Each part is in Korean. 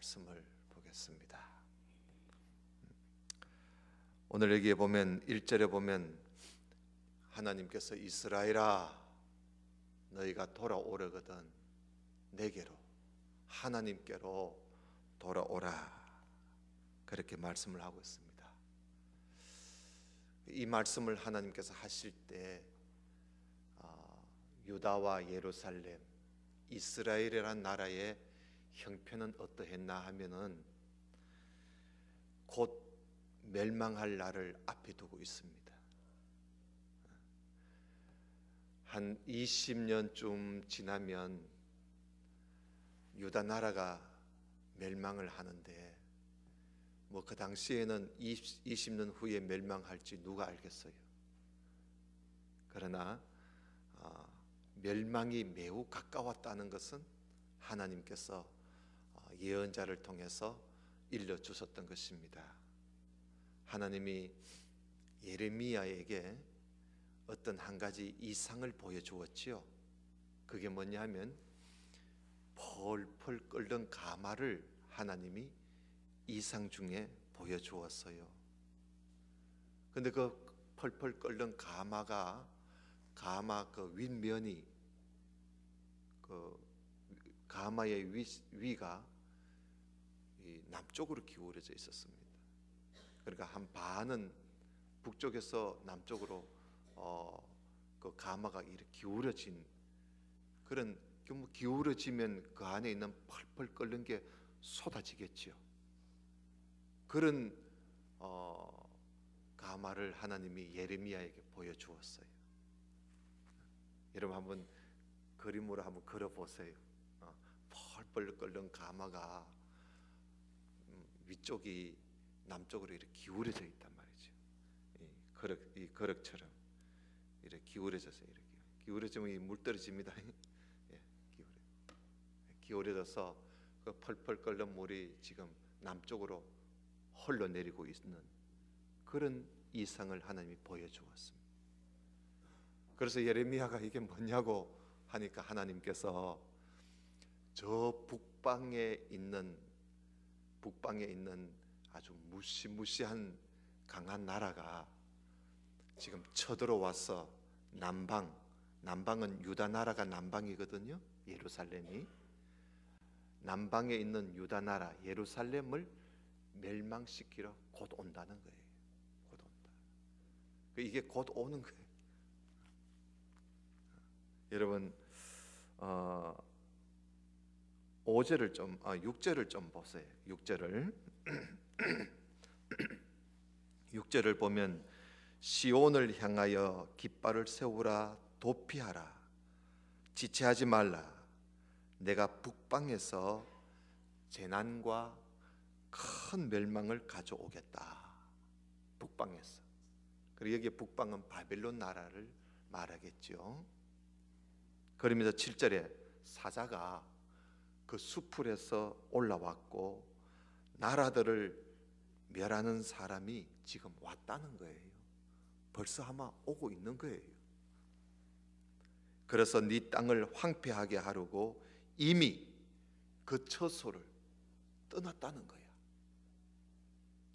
말씀을 보겠습니다. 오늘 여기에 보면 1절에 보면 하나님께서 이스라엘아 너희가 돌아오려거든 내게로 하나님께로 돌아오라 그렇게 말씀을 하고 있습니다. 이 말씀을 하나님께서 하실 때 유다와 예루살렘 이스라엘이란 나라의 형편은 어떠했나 하면은 곧 멸망할 날을 앞에 두고 있습니다. 한 20년쯤 지나면 유다 나라가 멸망을 하는데 뭐 그 당시에는 20년 후에 멸망할지 누가 알겠어요. 그러나 멸망이 매우 가까웠다는 것은 하나님께서 예언자를 통해서 일러주셨던 것입니다. 하나님이 예레미야에게 어떤 한 가지 이상을 보여주었지요. 그게 뭐냐 하면 펄펄 끓는 가마를 하나님이 이상 중에 보여주었어요. 근데 그 펄펄 끓는 가마 그 윗면이 그 가마의 위가 남쪽으로 기울어져 있었습니다. 그러니까 한 반은 북쪽에서 남쪽으로 그 가마가 이렇게 기울어진 그런 기울어지면 그 안에 있는 펄펄 끓는 게 쏟아지겠지요. 그런 가마를 하나님이 예레미야에게 보여주었어요. 여러분 한번 그림으로 한번 그려보세요. 펄펄 끓는 가마가 위쪽이 남쪽으로 이렇게 기울어져 있단 말이죠. 이 그릇처럼 이렇게 기울어져서 이렇게 기울어지면 물 떨어집니다. 기울어져서 그 펄펄 끓는 물이 지금 남쪽으로 흘러내리고 있는 그런 이상을 하나님이 보여주었습니다. 그래서 예레미야가 이게 뭐냐고 하니까 하나님께서 저 북방에 있는 아주 무시무시한 강한 나라가 지금 쳐들어와서 남방은 유다 나라가 남방이거든요. 예루살렘이 남방에 있는 유다 나라 예루살렘을 멸망시키러 곧 온다는 거예요. 곧 온다. 이게 곧 오는 거예요. 여러분 6절을 좀 보세요. 6절을 보면 시온을 향하여 깃발을 세우라 도피하라 지체하지 말라 내가 북방에서 재난과 큰 멸망을 가져오겠다. 북방에서. 그리고 여기 북방은 바벨론 나라를 말하겠죠. 그러면서 7절에 사자가 그 수풀에서 올라왔고 나라들을 멸하는 사람이 지금 왔다는 거예요. 벌써 아마 오고 있는 거예요. 그래서 네 땅을 황폐하게 하려고 이미 그 처소를 떠났다는 거야.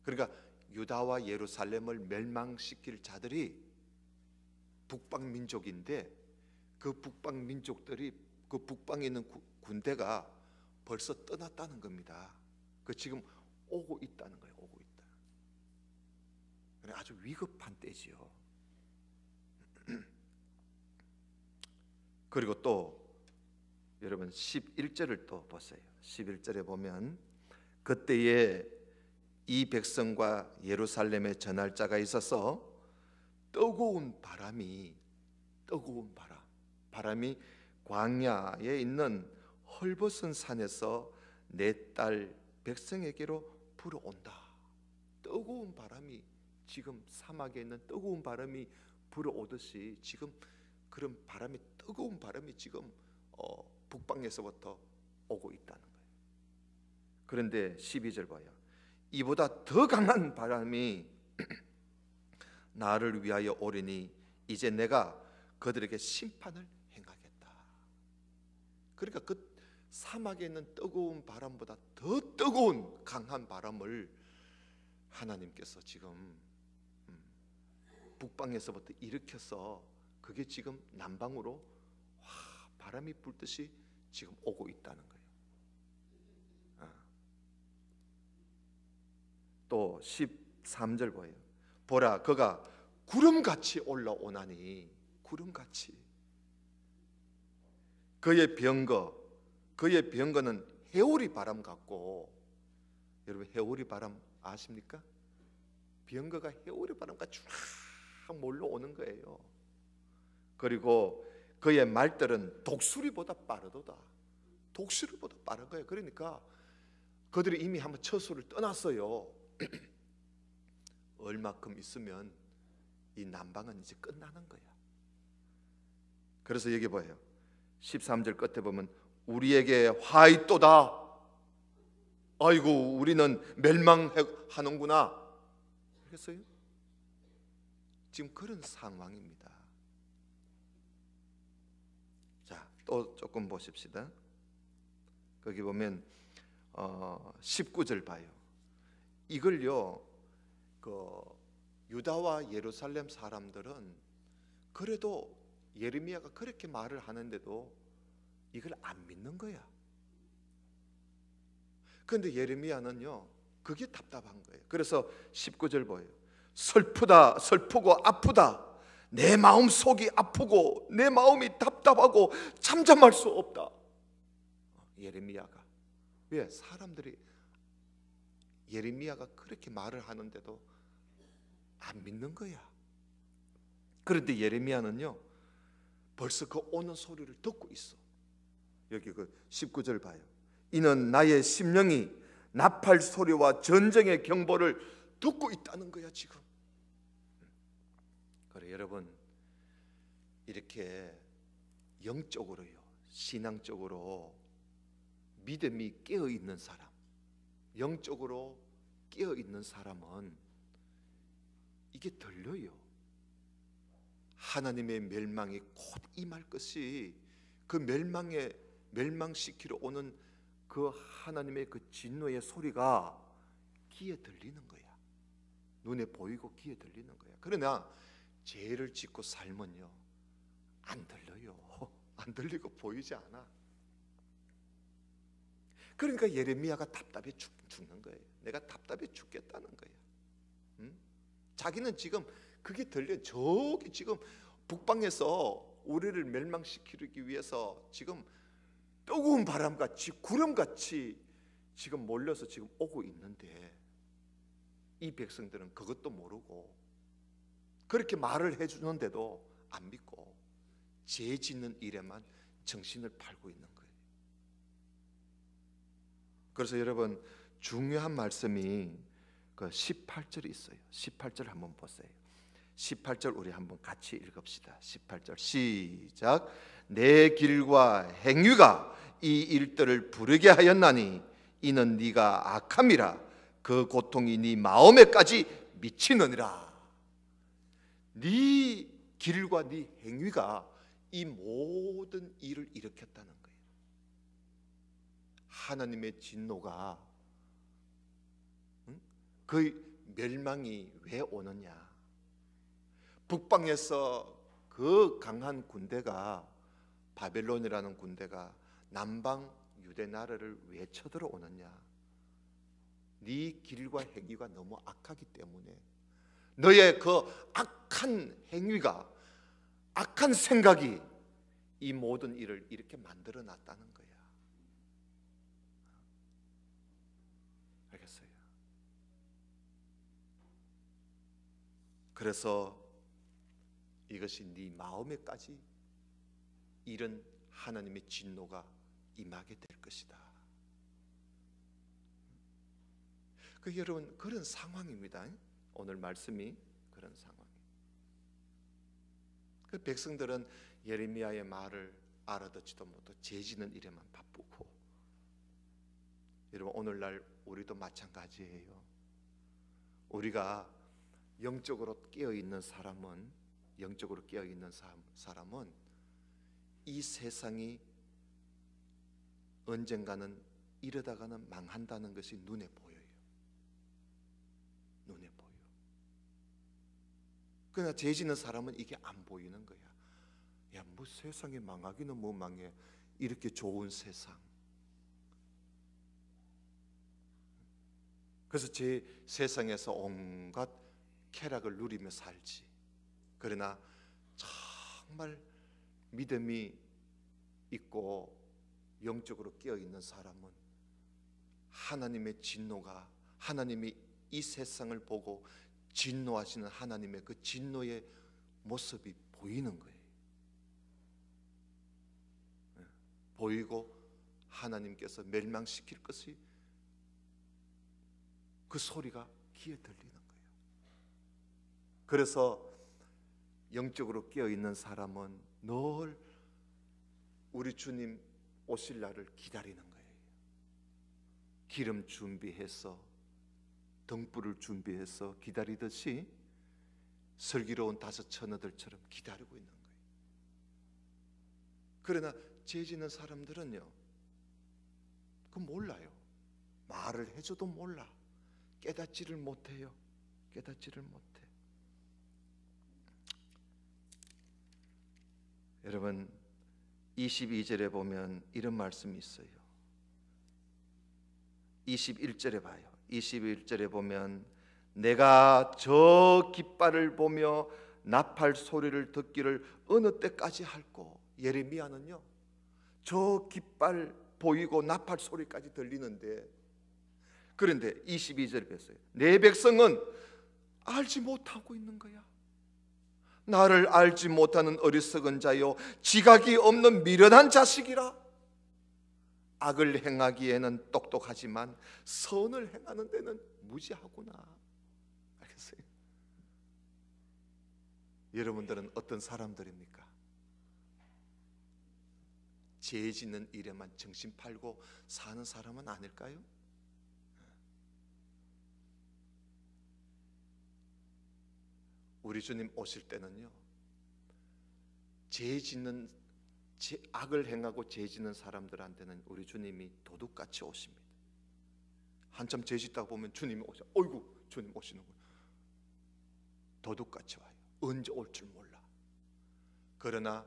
그러니까 유다와 예루살렘을 멸망시킬 자들이 북방 민족인데 그 북방 민족들이 그 북방에 있는 군대가 벌써 떠났다는 겁니다. 그 지금 오고 있다는 거예요. 오고 있다. 아주 위급한 때지요. 그리고 또 여러분 11절을 또 보세요. 11절에 보면 그때에 이 백성과 예루살렘에 전할 자가 있어서 뜨거운 바람이 광야에 있는 헐벗은 산에서 내 딸 백성에게로 불어온다. 뜨거운 바람이 지금 사막에 있는 뜨거운 바람이 불어오듯이 지금 그런 뜨거운 바람이 지금 북방에서부터 오고 있다는 거예요. 그런데 12절 봐요. 이보다 더 강한 바람이 나를 위하여 오리니 이제 내가 그들에게 심판을 행하겠다. 그러니까 사막에 있는 뜨거운 바람보다 더 뜨거운 강한 바람을 하나님께서 지금 북방에서부터 일으켜서 그게 지금 남방으로 바람이 불듯이 지금 오고 있다는 거예요. 또 13절 보여요. 보라, 그가 구름같이 올라오나니, 구름같이. 그의 병거는 해오리 바람 같고, 여러분 해오리 바람 아십니까? 병거가 해오리 바람같이 쫙 몰려오는 거예요. 그리고 그의 말들은 독수리보다 빠르도다. 독수리보다 빠른 거예요. 그러니까 그들이 이미 한번 처소를 떠났어요. 얼마큼 있으면 이 남방은 이제 끝나는 거야. 그래서 여기 보여요. 13절 끝에 보면 우리에게 화 있도다. 아이고, 우리는 멸망하는구나. 그랬어요. 지금 그런 상황입니다. 자, 또 조금 보십시다. 거기 보면 19절 봐요. 이걸요, 그 유다와 예루살렘 사람들은 그래도 예레미야가 그렇게 말을 하는데도 이걸 안 믿는 거야. 그런데 예레미야는요, 그게 답답한 거예요. 그래서 19절 보여요. 슬프고 아프다. 내 마음 속이 아프고 내 마음이 답답하고 잠잠할 수 없다. 예레미야가. 왜? 사람들이 예레미야가 그렇게 말을 하는데도 안 믿는 거야. 그런데 예레미야는요, 벌써 그 오는 소리를 듣고 있어. 여기 그 19절 봐요. 이는 나의 심령이 나팔 소리와 전쟁의 경보를 듣고 있다는 거야 지금. 그래, 여러분, 이렇게 영적으로요, 신앙적으로 믿음이 깨어 있는 사람, 영적으로 깨어 있는 사람은 이게 들려요. 하나님의 멸망이 곧 임할 것이, 그 멸망시키러 오는 그 하나님의 그 진노의 소리가 귀에 들리는 거야. 눈에 보이고 귀에 들리는 거야. 그러나 죄를 짓고 살면요, 안 들려요. 안 들리고 보이지 않아. 그러니까 예레미야가 답답해 죽는 거예요. 내가 답답해 죽겠다는 거야. 자기는 지금 그게 들려. 저기 지금 북방에서 우리를 멸망시키기 위해서 지금 뜨거운 바람같이 구름같이 지금 몰려서 지금 오고 있는데, 이 백성들은 그것도 모르고 그렇게 말을 해주는데도 안 믿고 죄 짓는 일에만 정신을 팔고 있는 거예요. 그래서 여러분, 중요한 말씀이 그 18절이 있어요. 18절 한번 보세요. 18절 우리 한번 같이 읽읍시다. 18절 시작. 내 길과 행위가 이 일들을 부르게 하였나니 이는 네가 악함이라. 그 고통이 네 마음에까지 미치느니라. 네 길과 네 행위가 이 모든 일을 일으켰다는 거예요. 하나님의 진노가, 그 멸망이 왜 오느냐? 북방에서 그 강한 군대가, 바벨론이라는 군대가 남방 유대 나라를 왜 쳐들어오느냐? 네 길과 행위가 너무 악하기 때문에, 너의 그 악한 행위가, 악한 생각이 이 모든 일을 이렇게 만들어 놨다는 거야. 알겠어요? 그래서 이것이 네 마음에까지 이런 하나님의 진노가 임하게 될 것이다. 그 여러분, 그런 상황입니다. 오늘 말씀이 그런 상황. 그 백성들은 예레미야의 말을 알아듣지도 못하고 죄지는 일에만 바쁘고, 여러분, 오늘날 우리도 마찬가지예요. 우리가 영적으로 깨어 있는 사람은, 이 세상이 언젠가는 이러다가는 망한다는 것이 눈에 보여요. 눈에 보여. 그러나 죄 짓는 사람은 이게 안 보이는 거야. 야, 뭐 세상이 망하기는 뭐 망해. 이렇게 좋은 세상. 그래서 제 세상에서 온갖 쾌락을 누리며 살지. 그러나 정말 믿음이 있고 영적으로 깨어있는 사람은 하나님의 진노가, 하나님이 이 세상을 보고 진노하시는 하나님의 그 진노의 모습이 보이는 거예요. 보이고 하나님께서 멸망시킬 것이 그 소리가 귀에 들리는 거예요. 그래서 영적으로 깨어있는 사람은 늘 우리 주님 오실 날을 기다리는 거예요. 기름 준비해서 등불을 준비해서 기다리듯이 슬기로운 다섯 처녀들처럼 기다리고 있는 거예요. 그러나 죄 짓는 사람들은요, 그 몰라요. 말을 해줘도 몰라. 깨닫지를 못해요. 깨닫지를 못해. 여러분, 22절에 보면 이런 말씀이 있어요. 21절에 봐요. 21절에 보면 내가 저 깃발을 보며 나팔 소리를 듣기를 어느 때까지 할꼬. 예레미야는요, 저 깃발 보이고 나팔 소리까지 들리는데, 그런데 22절에 뵀어요. 내 백성은 알지 못하고 있는 거야. 나를 알지 못하는 어리석은 자요, 지각이 없는 미련한 자식이라. 악을 행하기에는 똑똑하지만 선을 행하는 데는 무지하구나. 알겠어요? 여러분들은 어떤 사람들입니까? 죄 짓는 일에만 정신 팔고 사는 사람은 아닐까요? 우리 주님 오실 때는요, 악을 행하고 죄 짓는 사람들한테는 우리 주님이 도둑같이 오십니다. 한참 죄 짓다가 보면 주님이 오셔. 어이구, 주님 오시는 거예요. 도둑같이 와요. 언제 올 줄 몰라. 그러나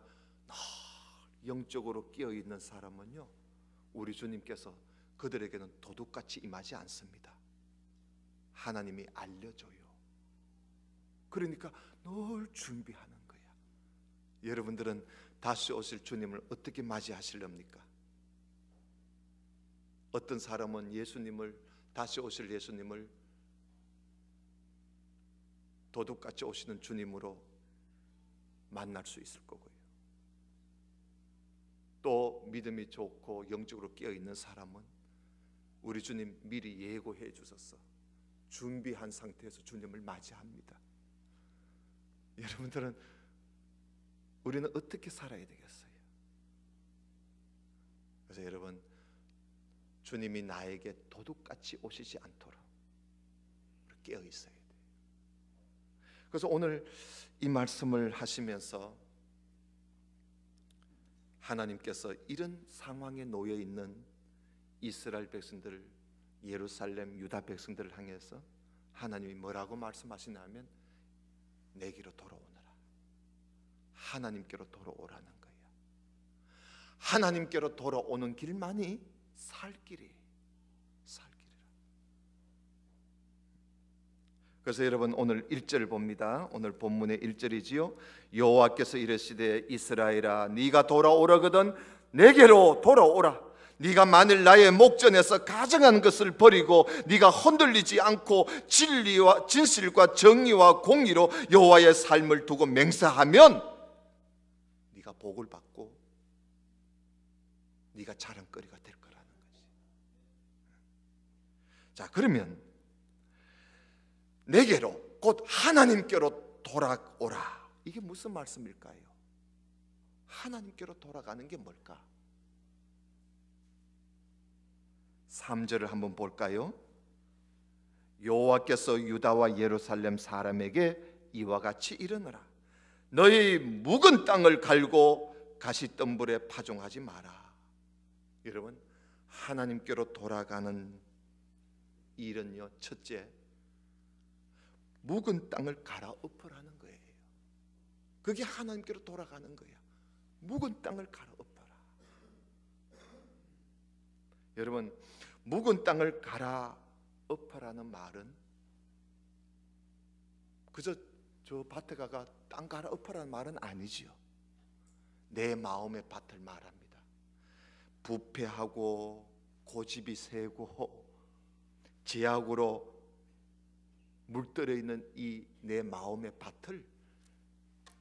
영적으로 깨어있는 사람은요, 우리 주님께서 그들에게는 도둑같이 임하지 않습니다. 하나님이 알려줘요. 그러니까 늘 준비하는 거야. 여러분들은 다시 오실 주님을 어떻게 맞이하시렵니까? 어떤 사람은 다시 오실 예수님을 도둑같이 오시는 주님으로 만날 수 있을 거고요. 또 믿음이 좋고 영적으로 깨어있는 사람은 우리 주님 미리 예고해 주셔서 준비한 상태에서 주님을 맞이합니다. 여러분들은 우리는 어떻게 살아야 되겠어요? 그래서 여러분, 주님이 나에게 도둑같이 오시지 않도록 깨어 있어야 돼요. 그래서 오늘 이 말씀을 하시면서 하나님께서 이런 상황에 놓여 있는 이스라엘 백성들, 예루살렘 유다 백성들을 향해서 하나님이 뭐라고 말씀하시냐면 내게로 돌아오너라. 하나님께로 돌아오라는 거야. 하나님께로 돌아오는 길만이 살 길이라. 그래서 여러분, 오늘 1절 봅니다. 오늘 본문의 1절이지요. 여호와께서 이르시되 이스라엘아, 네가 돌아오려거든 내게로 돌아오라. 네가 만일 나의 목전에서 가증한 것을 버리고 네가 흔들리지 않고 진리와 진실과 정의와 공의로 여호와의 삶을 두고 맹세하면 네가 복을 받고 네가 자랑거리가 될 거라는 거지. 자, 그러면 내게로, 곧 하나님께로 돌아오라. 이게 무슨 말씀일까요? 하나님께로 돌아가는 게 뭘까? 3절을 한번 볼까요? 여호와께서 유다와 예루살렘 사람에게 이와 같이 이르노라. 너희 묵은 땅을 갈고 가시덤불에 파종하지 마라. 여러분, 하나님께로 돌아가는 일은요, 첫째, 묵은 땅을 갈아엎으라는 거예요. 그게 하나님께로 돌아가는 거야. 묵은 땅을 갈아엎어라. 여러분, 묵은 땅을 갈아엎으라는 말은 그저 저 밭에 가가 땅 갈아엎으라는 말은 아니지요. 내 마음의 밭을 말합니다. 부패하고 고집이 세고 제약으로 물들어 있는 이 내 마음의 밭을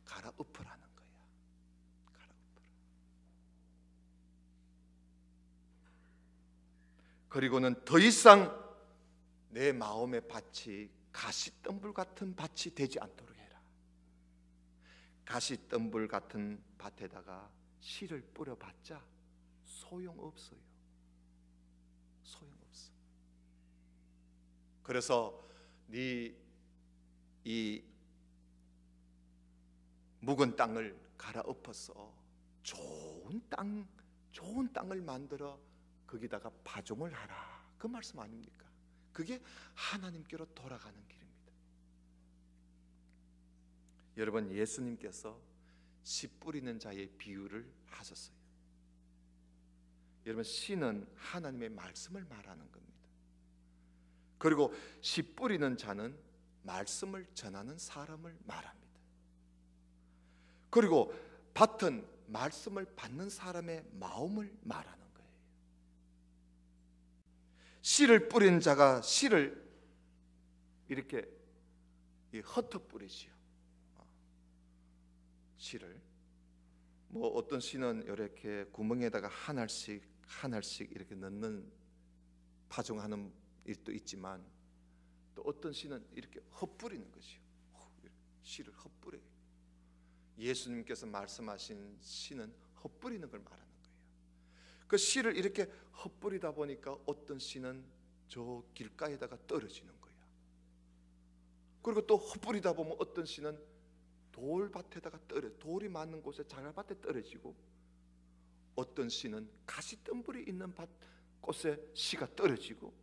갈아엎으라는 거야. 갈아엎으라. 그리고는 더 이상 내 마음의 밭이 가시덤불 같은 밭이 되지 않도록 해라. 가시덤불 같은 밭에다가 씨를 뿌려봤자 소용없어요. 소용없어. 그래서 이 묵은 땅을 갈아엎어서 좋은 땅을 만들어 거기다가 파종을 하라. 그 말씀 아닙니까? 그게 하나님께로 돌아가는 길입니다. 여러분, 예수님께서 씨 뿌리는 자의 비유를 하셨어요. 여러분, 씨는 하나님의 말씀을 말하는 겁니다. 그리고 씨 뿌리는 자는 말씀을 전하는 사람을 말합니다. 그리고 밭은 말씀을 받는 사람의 마음을 말하는 거예요. 씨를 뿌린 자가 씨를 이렇게 흩어 뿌리지요. 씨를 뭐 어떤 씨는 이렇게 구멍에다가 한 알씩 이렇게 넣는 파종하는 일도 있지만 또 어떤 씨는 이렇게 흩뿌리는 것이요. 씨를 흩뿌려요. 예수님께서 말씀하신 씨는 흩뿌리는 걸 말하는 거예요. 그 씨를 이렇게 흩뿌리다 보니까 어떤 씨는 저 길가에다가 떨어지는 거야. 그리고 또 흩뿌리다 보면 어떤 씨는 돌밭에다가 돌이 많은 곳에 자갈밭에 떨어지고, 어떤 씨는 가시덤불이 있는 곳에 씨가 떨어지고,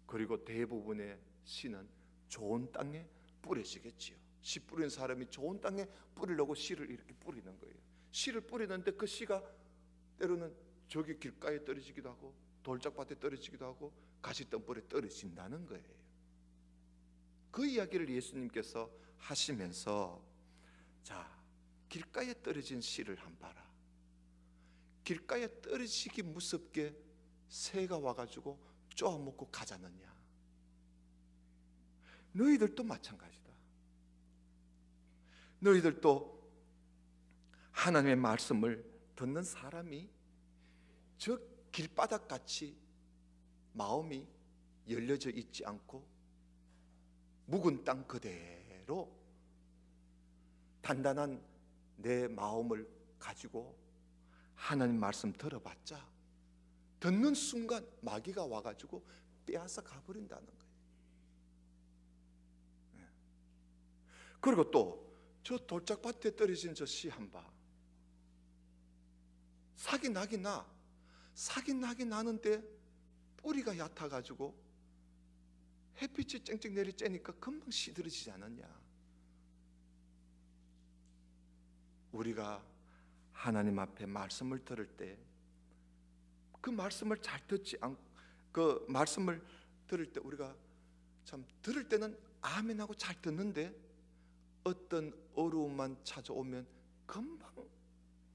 그리고 대부분의 씨는 좋은 땅에 뿌려지겠지요. 씨 뿌리는 사람이 좋은 땅에 뿌리려고 씨를 이렇게 뿌리는 거예요. 씨를 뿌리는데 그 씨가 때로는 저기 길가에 떨어지기도 하고 돌짝밭에 떨어지기도 하고 가시덤불에 떨어진다는 거예요. 그 이야기를 예수님께서 하시면서, 자, 길가에 떨어진 씨를 한번 봐라. 길가에 떨어지기 무섭게 새가 와가지고 쪼아먹고 가자느냐. 너희들도 마찬가지다. 너희들도 하나님의 말씀을 듣는 사람이 저 길바닥같이 마음이 열려져 있지 않고 묵은 땅 그대로 단단한 내 마음을 가지고 하나님 말씀 들어봤자 듣는 순간 마귀가 와가지고 빼앗아 가버린다는 거예요. 그리고 또 저 돌짝밭에 떨어진 저 씨 한 봐. 사긴 나긴 나는데 뿌리가 얕아가지고 햇빛이 쨍쨍 내리쬐니까 금방 시들어지지 않았냐. 우리가 하나님 앞에 말씀을 들을 때 그 말씀을 잘 듣지 않고, 그 말씀을 들을 때 우리가 참 들을 때는 아멘하고 잘 듣는데 어떤 어려움만 찾아오면 금방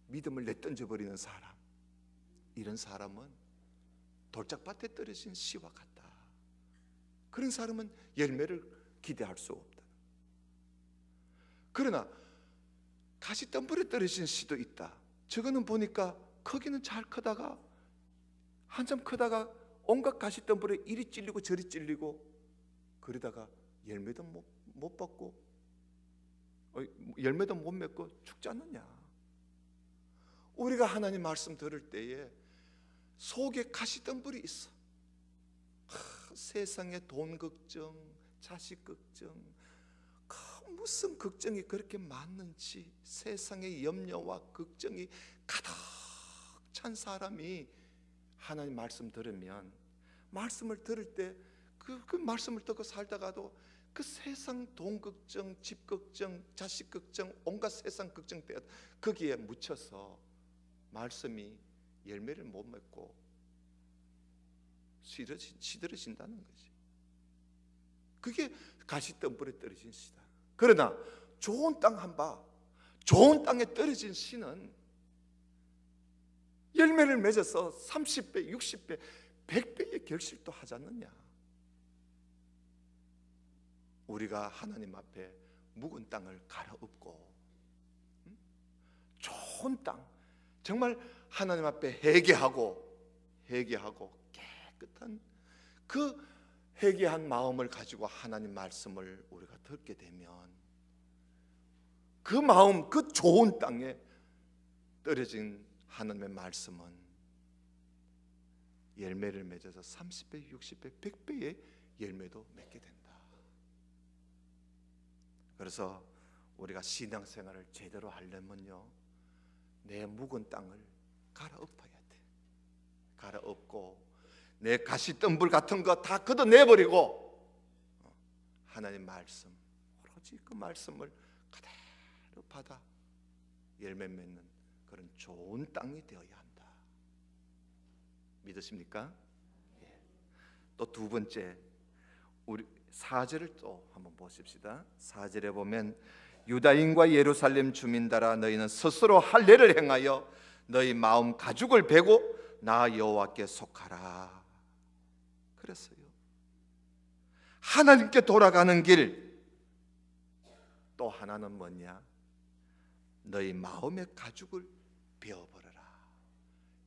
믿음을 내던져 버리는 사람, 이런 사람은 돌짝밭에 떨어진 씨와 같다. 그런 사람은 열매를 기대할 수 없다. 그러나 가시덤불에 떨어진 씨도 있다. 저거는 보니까 크기는 잘 크다가 한참 크다가 온갖 가시덤불에 이리 찔리고 저리 찔리고 그러다가 열매도 못 받고 열매도 못 맺고 죽지 않느냐. 우리가 하나님 말씀 들을 때에 속에 가시덤불이 있어. 세상에 돈 걱정, 자식 걱정, 무슨 걱정이 그렇게 많는지, 세상의 염려와 걱정이 가득 찬 사람이 하나님 말씀 들으면 말씀을 들을 때 그 말씀을 듣고 살다가도 그 세상 돈 걱정, 집 걱정, 자식 걱정, 온갖 세상 걱정 때 거기에 묻혀서 말씀이 열매를 못 맺고 시들어진다는 거지. 그게 가시덤불에 떨어진 씨다. 그러나 좋은 땅 한 바, 좋은 땅에 떨어진 씨는 열매를 맺어서 30배, 60배, 100배의 결실도 하지 않느냐. 우리가 하나님 앞에 묵은 땅을 갈아엎고 좋은 땅, 정말 하나님 앞에 회개하고 깨끗한 그 회개한 마음을 가지고 하나님 말씀을 우리가 듣게 되면 그 마음, 그 좋은 땅에 떨어진 하나님의 말씀은 열매를 맺어서 30배, 60배, 100배의 열매도 맺게 된다. 그래서 우리가 신앙생활을 제대로 하려면요, 내 묵은 땅을 갈아엎어야 돼. 갈아엎고 내 가시덤불 같은 거 다 걷어내버리고 하나님 말씀, 오로지 그 말씀을 그대로 받아 열매 맺는 그런 좋은 땅이 되어야 한다. 믿으십니까? 예. 또 두 번째, 우리 4절을 또 한번 보십시다. 4절에 보면 유다인과 예루살렘 주민들아 너희는 스스로 할례를 행하여 너희 마음 가죽을 베고 나 여호와께 속하라 그랬어요. 하나님께 돌아가는 길 또 하나는 뭐냐? 너희 마음의 가죽을 베어버려라.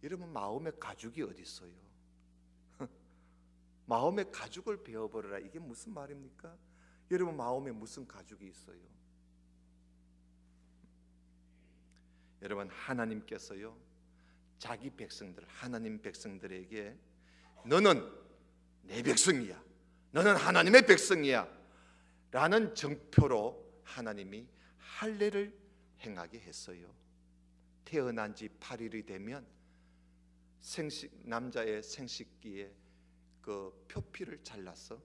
여러분, 마음의 가죽이 어디 있어요? 마음의 가죽을 베어버려라. 이게 무슨 말입니까? 여러분, 마음에 무슨 가죽이 있어요? 여러분, 하나님께서요 자기 백성들, 하나님 백성들에게 너는 내 백성이야, 너는 하나님의 백성이야 라는 정표로 하나님이 할례를 행하게 했어요. 태어난 지 8일이 되면 남자의 생식기에 그 표피를 잘라서,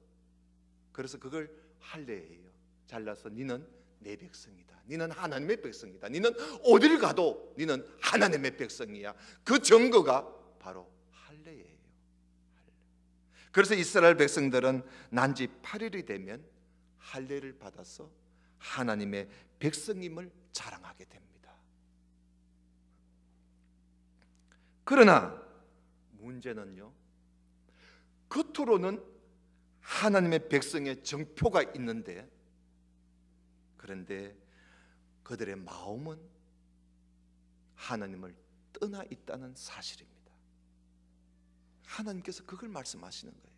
그래서 그걸 할례예요. 잘라서 니는 내 백성이다, 니는 하나님의 백성이다, 니는 어딜 가도 니는 하나님의 백성이야. 그 증거가 바로 할례예요. 그래서 이스라엘 백성들은 난지 8일이 되면 할례를 받아서 하나님의 백성임을 자랑하게 됩니다. 그러나 문제는요, 겉으로는 하나님의 백성의 정표가 있는데, 그런데 그들의 마음은 하나님을 떠나 있다는 사실입니다. 하나님께서 그걸 말씀하시는 거예요.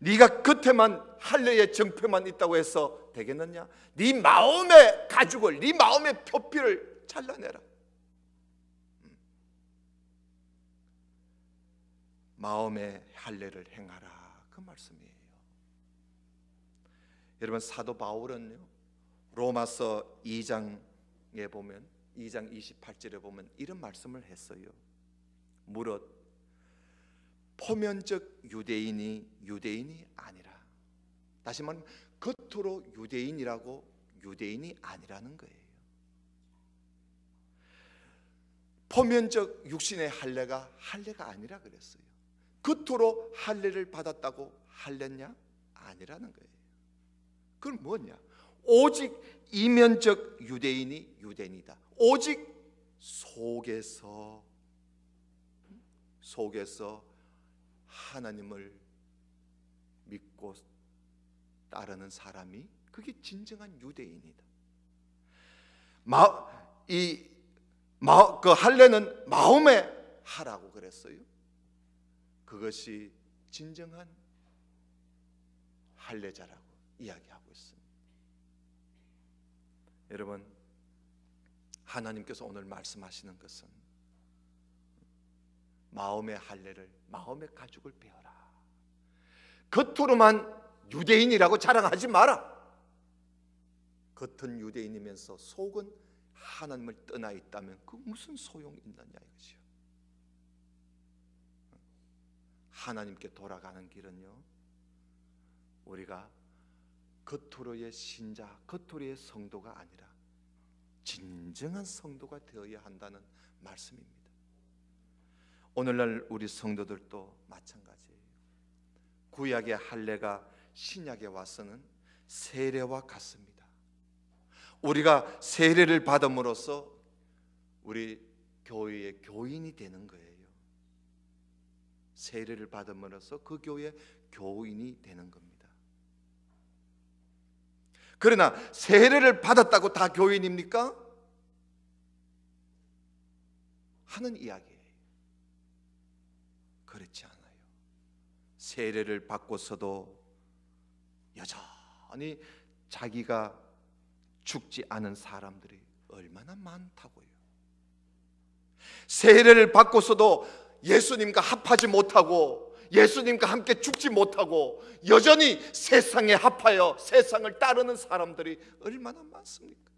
네가 겉에만 할례의 정표만 있다고 해서 되겠느냐? 네 마음의 가죽을, 네 마음의 표피를 잘라내라. 마음의 할례를 행하라, 그 말씀이에요. 여러분, 사도 바울은요 로마서 2장에 보면 2장 28절에 보면 이런 말씀을 했어요. 무릇 표면적 유대인이 유대인이 아니라, 다시 말하면 겉으로 유대인이라고 유대인이 아니라는 거예요. 표면적 육신의 할례가 아니라 그랬어요. 겉으로 할례를 받았다고 할례냐? 아니라는 거예요. 그건 뭐냐? 오직 이면적 유대인이 유대인이다. 오직 속에서 하나님을 믿고 따르는 사람이, 그게 진정한 유대인이다. 그 할례는 마음에 하라고 그랬어요. 그것이 진정한 할례자라고 이야기하고 있습니다. 여러분, 하나님께서 오늘 말씀하시는 것은 마음의 할례를, 마음의 가죽을 베어라. 겉으로만 유대인이라고 자랑하지 마라. 겉은 유대인이면서 속은 하나님을 떠나 있다면 그 무슨 소용이 있느냐 이거죠. 하나님께 돌아가는 길은요, 우리가 겉으로의 신자, 겉으로의 성도가 아니라 진정한 성도가 되어야 한다는 말씀입니다. 오늘날 우리 성도들도 마찬가지예요. 구약의 할례가 신약에 와서는 세례와 같습니다. 우리가 세례를 받음으로써 우리 교회의 교인이 되는 거예요. 세례를 받음으로써 그 교회의 교인이 되는 겁니다. 그러나 세례를 받았다고 다 교인입니까? 하는 이야기예요. 그렇지 않아요. 세례를 받고서도 여전히 자기가 죽지 않은 사람들이 얼마나 많다고요. 세례를 받고서도 예수님과 합하지 못하고 예수님과 함께 죽지 못하고 여전히 세상에 합하여 세상을 따르는 사람들이 얼마나 많습니까?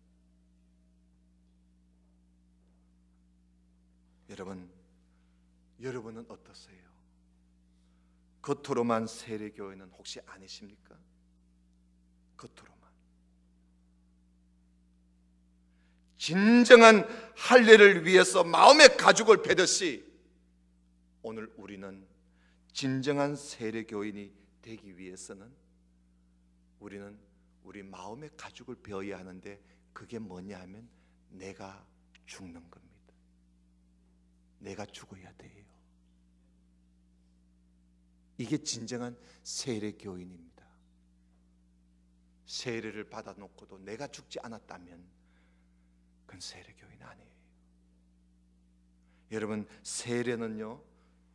여러분은 어떠세요? 겉으로만 세례교회는 혹시 아니십니까? 겉으로만. 진정한 할례를 위해서 마음의 가죽을 베듯이 오늘 우리는 진정한 세례교인이 되기 위해서는 우리는 우리 마음의 가죽을 베어야 하는데, 그게 뭐냐 하면 내가 죽는 겁니다. 내가 죽어야 돼요. 이게 진정한 세례교인입니다. 세례를 받아놓고도 내가 죽지 않았다면 그건 세례교인 아니에요. 여러분, 세례는요,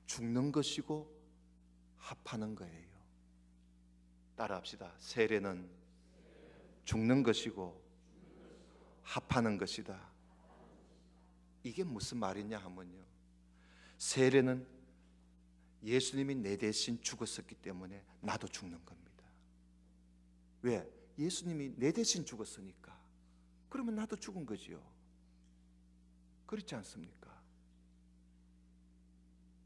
죽는 것이고 합하는 거예요. 따라합시다. 세례는 죽는 것이고 합하는 것이다. 이게 무슨 말이냐 하면요, 세례는 예수님이 내 대신 죽었었기 때문에 나도 죽는 겁니다. 왜? 예수님이 내 대신 죽었으니까. 그러면 나도 죽은 거지요. 그렇지 않습니까?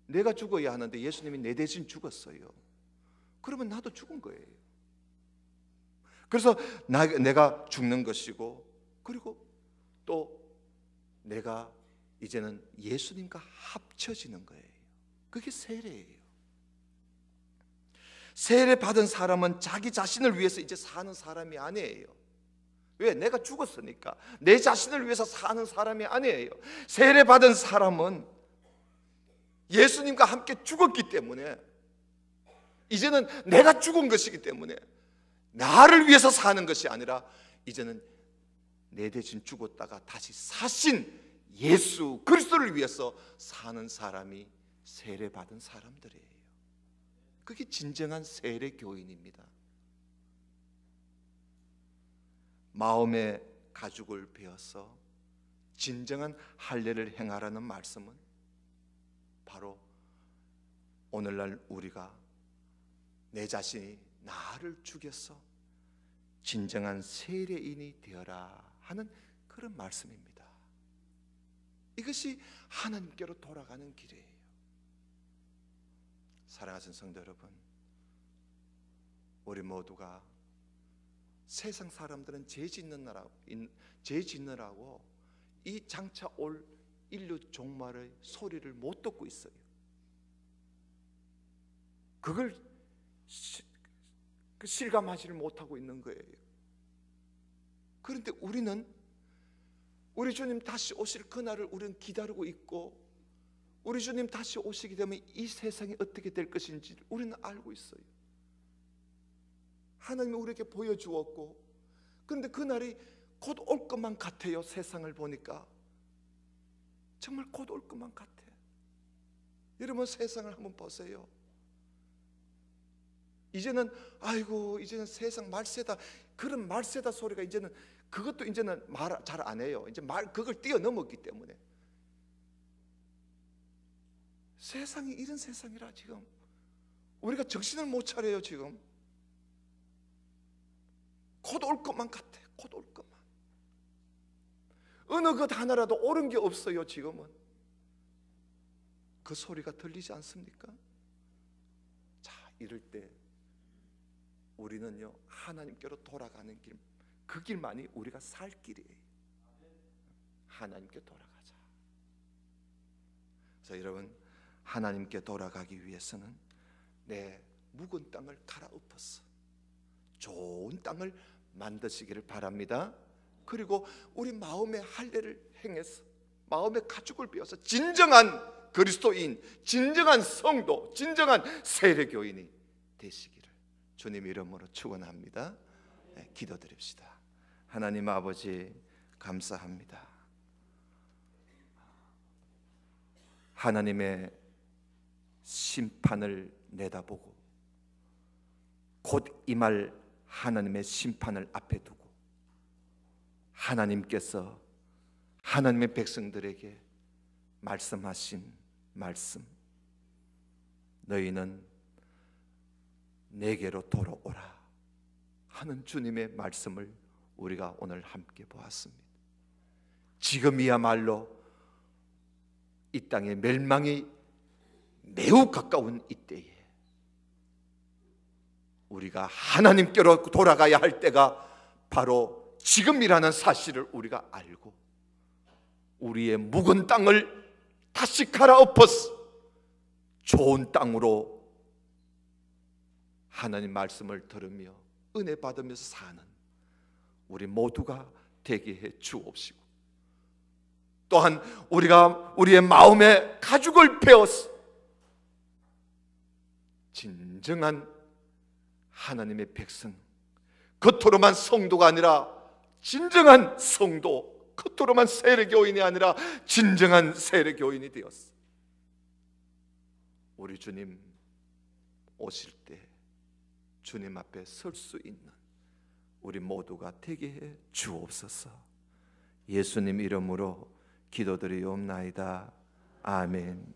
내가 죽어야 하는데 예수님이 내 대신 죽었어요. 그러면 나도 죽은 거예요. 그래서 내가 죽는 것이고, 그리고 또 내가 이제는 예수님과 합쳐지는 거예요. 그게 세례예요. 세례 받은 사람은 자기 자신을 위해서 이제 사는 사람이 아니에요. 왜? 내가 죽었으니까. 내 자신을 위해서 사는 사람이 아니에요. 세례 받은 사람은 예수님과 함께 죽었기 때문에 이제는 내가 죽은 것이기 때문에 나를 위해서 사는 것이 아니라 이제는 내 대신 죽었다가 다시 사신 예수 그리스도를 위해서 사는 사람이 세례받은 사람들이에요. 그게 진정한 세례교인입니다. 마음의 가죽을 베어서 진정한 할례를 행하라는 말씀은 바로 오늘날 우리가 내 자신이 나를 죽여서 진정한 세례인이 되어라 하는 그런 말씀입니다. 이것이 하나님께로 돌아가는 길이에요. 사랑하는 성도 여러분, 우리 모두가 세상 사람들은 죄 짓느라고 이 장차 올 인류 종말의 소리를 못 듣고 있어요. 그걸 실감하지를 못하고 있는 거예요. 그런데 우리는 우리 주님 다시 오실 그날을 우리는 기다리고 있고, 우리 주님 다시 오시게 되면 이 세상이 어떻게 될 것인지 우리는 알고 있어요. 하나님이 우리에게 보여주었고, 그런데 그날이 곧 올 것만 같아요. 세상을 보니까 정말 곧 올 것만 같아. 여러분, 세상을 한번 보세요. 이제는 아이고 이제는 세상 말세다, 그런 말세다 소리가 이제는 그것도 이제는 말 잘 안 해요. 이제 그걸 뛰어넘었기 때문에. 세상이 이런 세상이라 지금 우리가 정신을 못 차려요. 지금 곧 올 것만 같아. 곧 올 것만. 어느 것 하나라도 옳은 게 없어요. 지금은 그 소리가 들리지 않습니까? 이럴 때 우리는요 하나님께로 돌아가는 길, 그 길만이 우리가 살 길이에요. 하나님께 돌아가자. 그래서 여러분, 하나님께 돌아가기 위해서는 내 묵은 땅을 갈아엎어서 좋은 땅을 만드시기를 바랍니다. 그리고 우리 마음의 할례를 행해서 마음의 가죽을 베어서 진정한 그리스도인, 진정한 성도, 진정한 세례교인이 되시기를 주님 이름으로 축원합니다. 기도드립시다. 하나님 아버지, 감사합니다. 하나님의 심판을 내다보고 곧 임할 하나님의 심판을 앞에 두고 하나님께서 하나님의 백성들에게 말씀하신 말씀, 너희는 내게로 돌아오라 하는 주님의 말씀을 우리가 오늘 함께 보았습니다. 지금이야말로 이 땅의 멸망이 매우 가까운 이때에 우리가 하나님께로 돌아가야 할 때가 바로 지금이라는 사실을 우리가 알고 우리의 묵은 땅을 다시 갈아엎어서 좋은 땅으로 하나님 말씀을 들으며 은혜 받으면서 사는 우리 모두가 되게 해 주옵시고, 또한 우리가 우리의 마음에 가죽을 베어서 진정한 하나님의 백성, 겉으로만 성도가 아니라 진정한 성도, 겉으로만 세례교인이 아니라 진정한 세례교인이 되었어. 우리 주님 오실 때 주님 앞에 설 수 있는 우리 모두가 되게 해 주옵소서. 예수님 이름으로 기도드리옵나이다. 아멘.